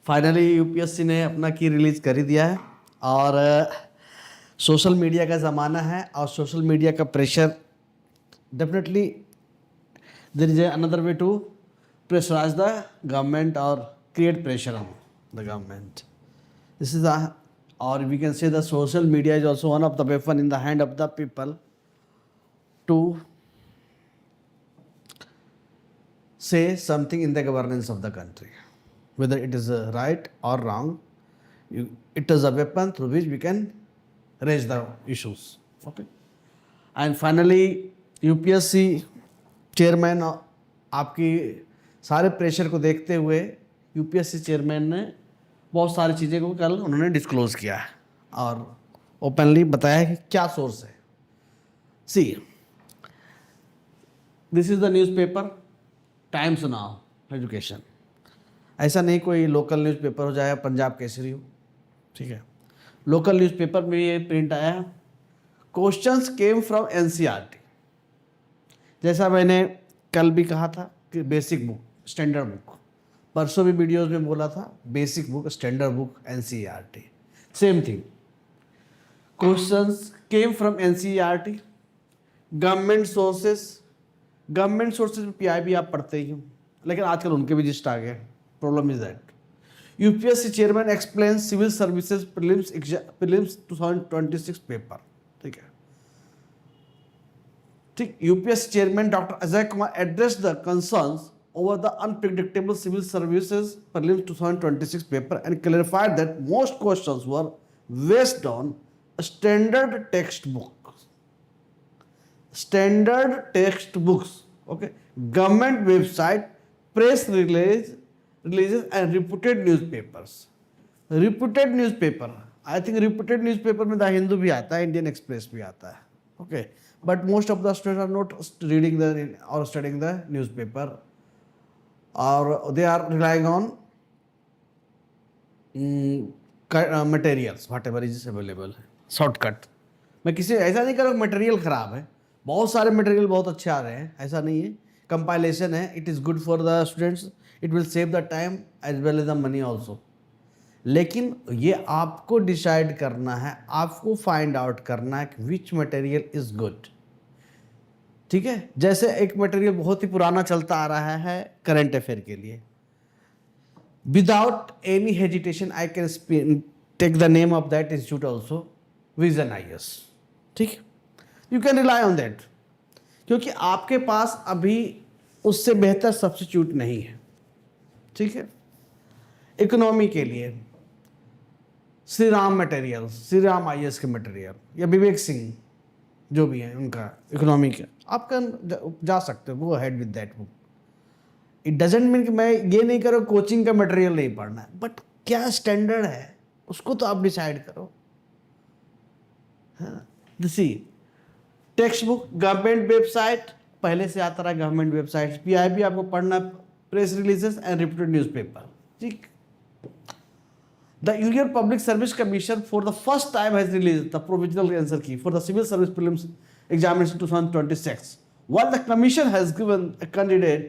Finally UPSC ने अपना की रिलीज कर ही दिया है और सोशल मीडिया का ज़माना है और सोशल मीडिया का pressure definitely there is another way to pressurise the government और create pressure on the government. This is or we can say the social media is also one of the weapon in the hand of the people to say something in the governance of the country, whether it is right or wrong. It is a weapon through which we can raise the issues. Okay. And finally UPSC chairman आपकी सारे pressure को देखते हुए UPSC chairman ने बहुत सारी चीज़ें को कल उन्होंने डिस्क्लोज किया है और ओपनली बताया कि क्या सोर्स है. See this is the newspaper times now education. ऐसा नहीं कोई लोकल न्यूज़पेपर हो जाए पंजाब केसरी हो, ठीक है. लोकल न्यूज़पेपर में ये प्रिंट आया है, क्वेश्चंस केम फ्रॉम एनसीईआरटी. जैसा मैंने कल भी कहा था कि बेसिक बुक स्टैंडर्ड बुक, परसों भी वीडियोस में बोला था basic book standard book NCERT same thing. Questions came from NCERT. Government sources PIB आप पढ़ते ही हो, लेकिन आजकल उनके भी जिस्ट आ गए. Problem is that UPSC chairman explain civil services prelims 2026 paper. ठीक है, ठीक. UPSC chairman doctor Ajay Kumar address the concerns over the unpredictable civil services prelims 2026 paper and clarified that most questions were based on standard textbooks. Okay, government website, press releases and reputed newspapers. Reputed newspaper, I think reputed newspaper में The Hindu भी आता है, Indian Express भी आता है. Okay, but most of the students are not reading or studying the newspaper. Or they are relying on materials whatever is available. Shortcut. मैं किसी ऐसा नहीं कर रहा मटेरियल ख़राब है, बहुत सारे मटेरियल बहुत अच्छे आ रहे हैं, ऐसा नहीं है. कंपाइलेशन है, it is good for the students, it will save the time as well as the money also. लेकिन ये आपको डिसाइड करना है, आपको फाइंड आउट करना है कि विच मटेरियल इज़ गुड. ठीक है, जैसे एक मटेरियल बहुत ही पुराना चलता आ रहा है करंट अफेयर के लिए. Without any hesitation I can take the name of that institute also, Vision IAS. ठीक, you can rely on that, क्योंकि आपके पास अभी उससे बेहतर सब्स्टिट्यूट नहीं है. ठीक है, इकोनॉमी के लिए श्री राम मटेरियल, श्री राम आईएएस के मटेरियल या विवेक सिंह जो भी है उनका इकोनॉमी का, आप जा सकते हो, वो head with that book. It doesn't mean कि मैं ये नहीं करो कोचिंग का मटेरियल नहीं पढ़ना है, बट क्या स्टैंडर्ड है उसको तो आप डिसाइड करो. सी टेक्स्ट बुक गवर्नमेंट वेबसाइट पहले से आता रहा, गवर्नमेंट वेबसाइट. पीआईबी आपको पढ़ना, press releases and reputed newspaper. ठीक. The Union Public Service Commission for the first time has released the provisional answer key for the civil service prelims examination 2026. While the commission has given a candidate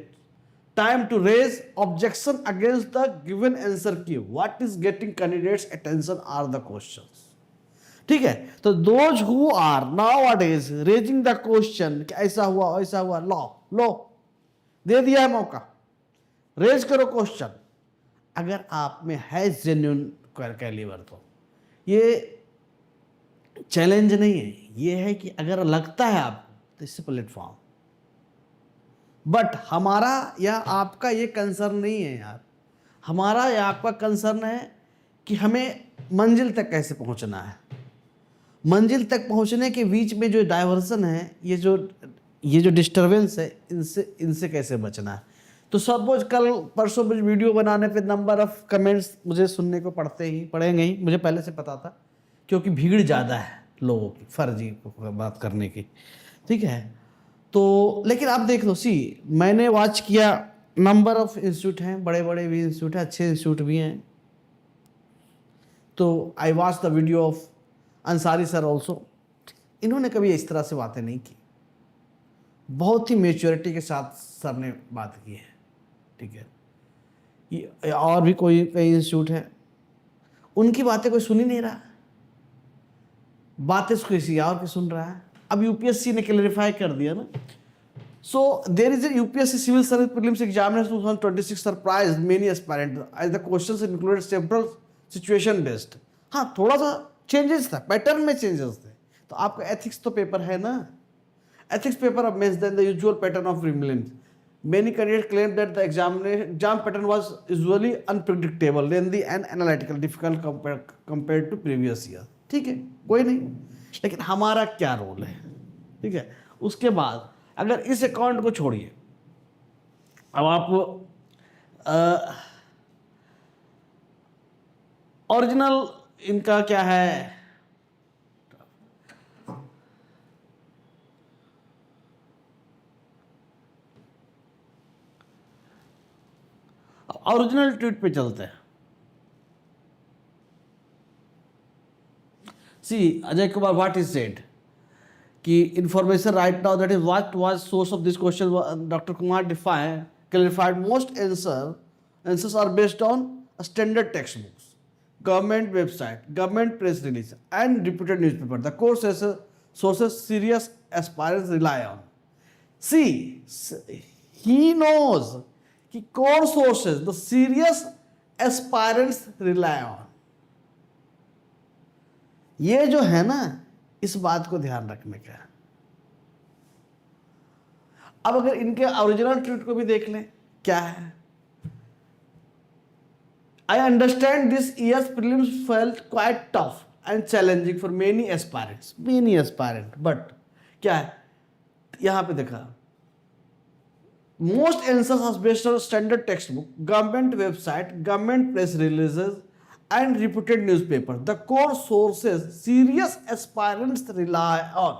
time to raise objection against the given answer key, what is getting candidates' attention are the questions. ठीक है, तो those who are nowadays raising the question कि ऐसा हुआ, लो दे दिया है मौका, raise करो क्वेश्चन. अगर आप में है जेन्युइन कैलिबर तो ये चैलेंज नहीं है, ये है कि अगर लगता है आपको तो इससे प्लेटफॉर्म. बट हमारा या आपका ये कंसर्न नहीं है यार, हमारा या आपका कंसर्न है कि हमें मंजिल तक कैसे पहुंचना है. मंजिल तक पहुंचने के बीच में जो डाइवर्सन है, ये जो डिस्टर्बेंस है, इनसे कैसे बचना है. तो सपोज कल परसों मुझे वीडियो बनाने पे नंबर ऑफ कमेंट्स मुझे सुनने को पड़ेंगे ही, मुझे पहले से पता था, क्योंकि भीड़ ज़्यादा है लोगों की फर्जी बात करने की. ठीक है, तो लेकिन आप देख लो, मैंने वॉच किया, नंबर ऑफ इंस्टीट्यूट हैं, बड़े बड़े भी इंस्टीट्यूट हैं, अच्छे इंस्टीट्यूट भी हैं. तो I watch the video of Ansari sir also. इन्होंने कभी इस तरह से बातें नहीं की, बहुत ही मेच्योरिटी के साथ सर ने बात की है. ठीक है, और भी कोई कई इंस्टीट्यूट है, उनकी बातें कोई सुन ही नहीं रहा, बातें किसी और की सुन रहा है। अब यूपीएससी ने क्लैरिफाई कर दिया ना। So there is a UPSC Civil Service Prelims Examination 2026 surprised many aspirants as the questions included several situation based। हाँ, थोड़ा सा चेंजेस था, पैटर्न में चेंजेस थे। तो आपका एथिक्स तो पेपर है ना, ethics paper are less than the usual pattern of prelims। Many candidates claim that the exam pattern was usually unpredictable, lengthy and analytical, difficult compared to previous year। ठीक है, कोई नहीं, लेकिन हमारा क्या रोल है, ठीक है। उसके बाद अगर इस अकाउंट को छोड़िए, अब आप ओरिजिनल इनका क्या है, ओरिजिनल ट्वीट पे चलते हैं। C Ajay Kumar what is said कि information right now that is what was source of this question, doctor Kumar define clarified most answers are based on standard text books, government website, government press release and reputed newspaper. The course sources serious aspirants rely on। See, he knows कि core sources the serious aspirants rely on। ये जो है ना, इस बात को ध्यान रखने का। अब अगर इनके ओरिजिनल ट्वीट को भी देख लें, क्या है, I understand this year's prelims felt quite tough and challenging for many aspirants, but क्या है, यहां पे देखा, most answers are based on standard textbook, government website, government press releases and reputed newspaper। The core sources serious aspirants rely on।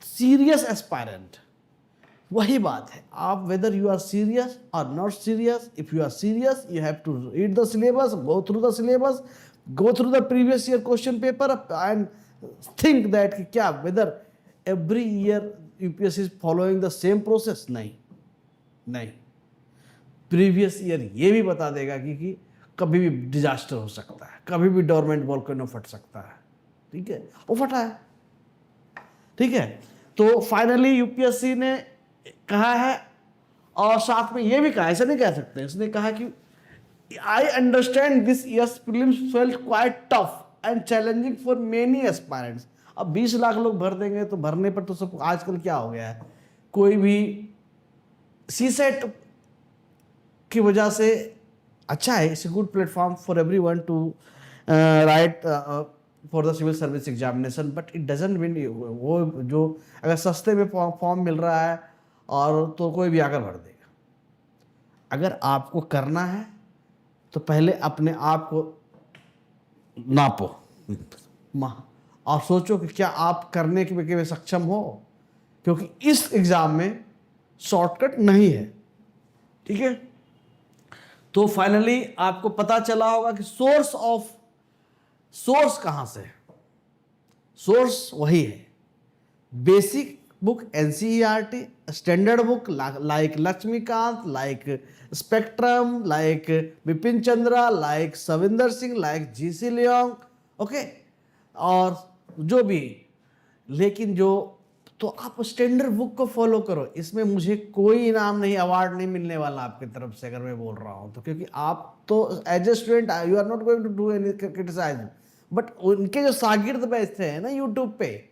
serious aspirant, वही बात है, आप whether you are serious or not serious, if you are serious you have to read the syllabus, go through the syllabus, go through the previous year question paper and think that कि क्या whether every year UPSC is following the same process। नहीं, previous year ये भी बता देगा कि कभी भी डिजास्टर हो सकता है, कभी भी डोरमेंट वोल्केनो फट सकता है, ठीक है, वो फटा है, ठीक है। तो फाइनली यूपीएससी ने कहा है, और साथ में ये भी कहा, ऐसा नहीं कह सकते, इसने कहा कि I understand this years prelims felt quite tough and challenging for many aspirants. अब 20 लाख लोग भर देंगे तो भरने पर तो सब, आजकल क्या हो गया है, कोई भी सीसेट की वजह से अच्छा है, it's a good platform for everyone to write for the civil service examination, but it doesn't mean वो जो अगर सस्ते में फॉर्म मिल रहा है और तो कोई भी आकर भर देगा। अगर आपको करना है तो पहले अपने आप को नापो और सोचो कि क्या आप करने के सक्षम हो, क्योंकि इस एग्जाम में शॉर्टकट नहीं है, ठीक है। तो फाइनली आपको पता चला होगा कि सोर्स कहां से, सोर्स वही है, basic book NCERT, standard book like Laxmikanth, like spectrum, like Vipin Chandra, like Savinder Singh, like GC Leong, okay, और जो भी, लेकिन जो, तो आप स्टैंडर्ड बुक को फॉलो करो। इसमें मुझे कोई इनाम नहीं, अवार्ड नहीं मिलने वाला आपकी तरफ से अगर मैं बोल रहा हूं तो, क्योंकि आप तो as a student you are not going to do any criticise, but उनके जो शागिर्द बैठते हैं ना यूट्यूब पे,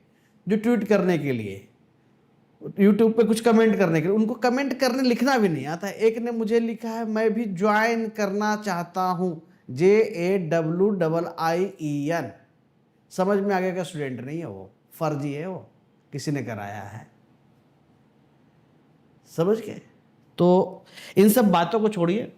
जो ट्वीट करने के लिए, यूट्यूब पे कुछ कमेंट करने के लिए, उनको कमेंट करने लिखना भी नहीं आता है। एक ने मुझे लिखा है मैं भी ज्वाइन करना चाहता हूं, JAWIIN, समझ में आ गया, स्टूडेंट नहीं है वो, फर्जी है वो, किसी ने कराया है, समझ गए। तो इन सब बातों को छोड़िए,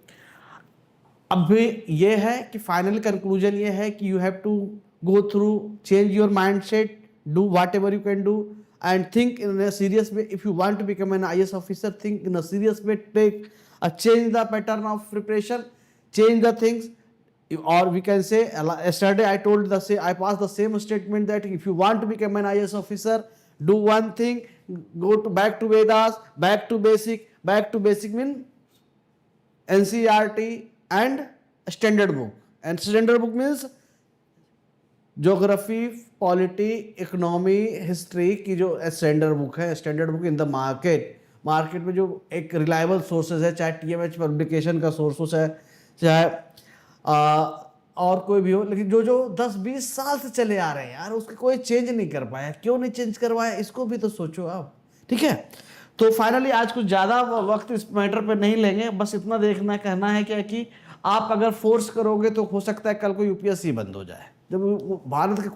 अब भी ये है कि फाइनल कंक्लूजन ये है कि you have to go through, change your mindset, do whatever you can do and think in a serious way। if you want to become an IAS officer, think in a serious way, change the pattern of preparation, change the things, or we can say, yesterday I passed the same statement that if you want to become an IAS officer, do one thing, go back to Vedas, back to basic mean NCERT, and standard book. And standard book means geography, polity, economy, history की जो standard book है. Standard book in the market में जो एक reliable sources है, चाहे TMH publication का sources है, चाहे और कोई भी हो, लेकिन जो 10-20 साल से चले आ रहे हैं यार, उसके कोई चेंज नहीं कर पाया. क्यों नहीं चेंज करवाया, इसको भी तो सोचो आप. ठीक है, तो फाइनली आज कुछ ज़्यादा वक्त इस मैटर पे नहीं लेंगे. बस इतना देखना कहना है क्या कि आप अगर फोर्स करोगे तो हो सकता है कल को यूपीएससी बंद हो जाए. जब भारत के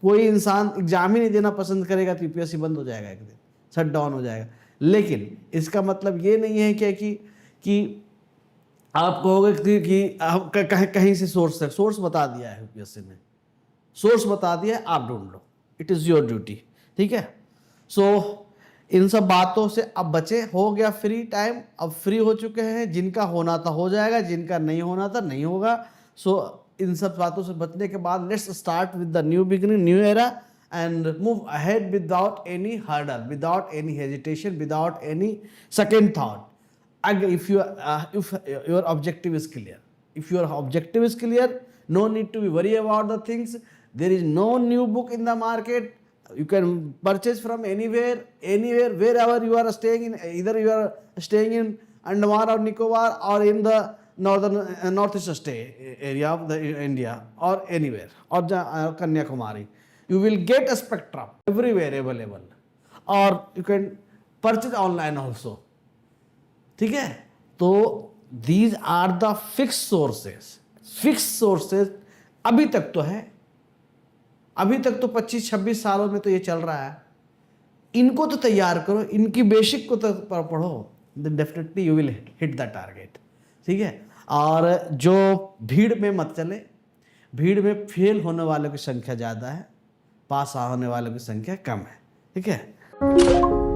कोई इंसान एग्जाम ही नहीं देना पसंद करेगा तो यूपीएससी बंद हो जाएगा, एक दिन शट डाउन हो जाएगा. लेकिन इसका मतलब ये नहीं है क्या कि आप कहोगे कि कहीं से सोर्स बता दिया है यूपीएससी ने, सोर्स बता दिया है, आप ढूंढ लो. It is your duty. ठीक है, सो इन सब बातों से अब बचे. हो गया फ्री टाइम, अब फ्री हो चुके हैं. जिनका होना था हो जाएगा, जिनका नहीं होना था नहीं होगा. सो इन सब बातों से बचने के बाद let's start with the new beginning, new era, and move ahead without any hurdle, without any hesitation, without any second thought. If your objective is clear, if your objective is clear, no need to be worry about the things. There is no new book in the market. You can purchase from anywhere, wherever you are staying in. Either you are staying in Andaman or Nicobar, or in the northeast area of the India, or anywhere, or Kanyakumari. You will get a spectrum everywhere available, or you can purchase online also. ठीक है, तो these are the fix sources. अभी तक तो है, अभी तक तो 25-26 सालों में तो ये चल रहा है. इनको तो तैयार करो, इनकी बेसिक को तो पढ़ो, then definitely you will hit the target. ठीक है, और जो भीड़ में मत चले. भीड़ में फेल होने वालों की संख्या ज़्यादा है, पास होने वालों की संख्या कम है. ठीक है.